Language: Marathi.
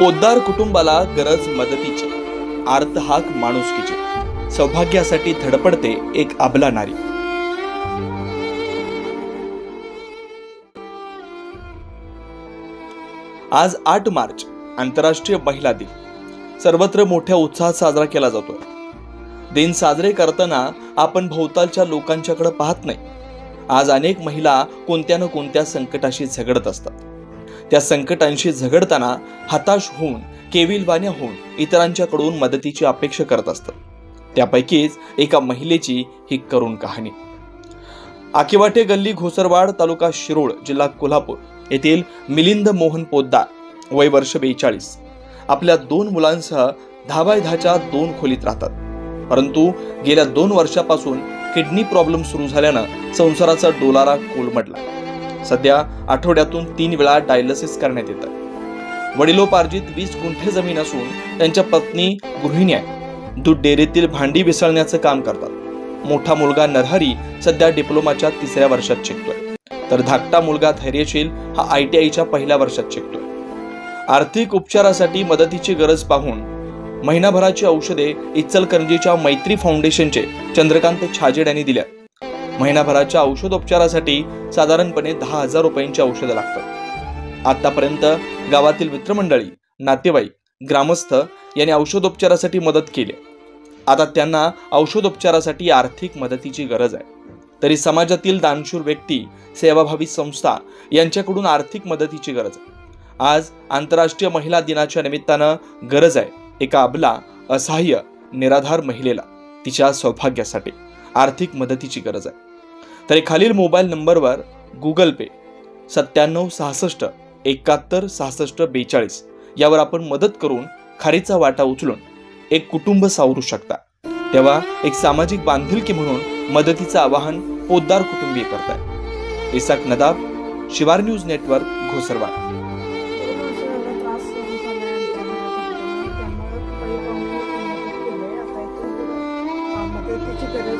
पोद्दार कुटुंबाला गरज मदतीची, आर्तहाक माणुसकीची, सौभाग्यासाठी धडपडते एक अबला नारी। आज 8 मार्च आंतरराष्ट्रीय महिला दिन सर्वत्र मोठ्या उत्साहात साजरा केला जातोय। दिन साजरे करताना आपण भोवतालच्या लोकांच्याकडे पाहत नाही। आज अनेक महिला कोणत्या ना कोणत्या संकटाशी झगडत असतात। त्या संकटांशी झगडताना हताश होऊन, केविलवाण्या होऊन इतरांच्याकडून मदतीची अपेक्षा करत असतात। त्यापैकीच एका महिलेची ही करुण कहाणी। आकेवाटे गल्ली, घोसरवाड, तालुका शिरोळ, जिल्हा कोल्हापूर येथील मिलिंद मोहन पोद्दार, वय वर्ष 42, आपल्या 2 मुलांसह 10x10च्या 2 खोलीत राहतात। परंतु गेल्या 2 वर्षापासून किडनी प्रॉब्लेम सुरू झाल्यानं संसाराचा डोलारा कोलमडला। सध्या आठवड्यातून 3 वेळा डायलिसिस करण्यात येतं। वडिलोपार्जित 20 गुंठे जमीन असून त्यांच्या पत्नी गृहिणी आहे। दूध डेअरीतील भांडी विसळण्याचं काम करतात। मोठा मुलगा नरहरी सध्या डिप्लोमाच्या 3ऱ्या वर्षात शिकतोय, तर धाकटा मुलगा धैर्यशील हा ITIच्या 1ल्या वर्षात शिकतोय। आर्थिक उपचारासाठी मदतीची गरज पाहून महिनाभराची औषधे इचलकरंजीच्या मैत्री फाउंडेशनचे चंद्रकांत छाजेड यांनी दिल्या। महिनाभराच्या औषधोपचारासाठी साधारणपणे 10,000 रुपयांची औषधं लागतात। आतापर्यंत गावातील मित्रमंडळी, नातेवाईक, ग्रामस्थ यांनी औषधोपचारासाठी मदत केली। आता त्यांना औषधोपचारासाठी आर्थिक मदतीची गरज आहे। तरी समाजातील दानशूर व्यक्ती, सेवाभावी संस्था यांच्याकडून आर्थिक मदतीची गरज आहे। आज आंतरराष्ट्रीय महिला दिनाच्या निमित्तानं गरज आहे एका अबला, असहाय्य, निराधार महिलेला तिच्या सौभाग्यासाठी आर्थिक मदतीची गरज आहे। तरी खालील मोबाईल नंबरवर गुगल पे 9766 71 66 42 यावर आपण मदत करून खारीचा वाटा उचलून एक कुटुंब सावरू शकता। तेव्हा एक सामाजिक बांधिलकी म्हणून मदतीचं आवाहन पोद्दार कुटुंबीय करताय। इसाक नदाब, शिवार न्यूज नेटवर्क, घोसरवाड। मदतीची गरज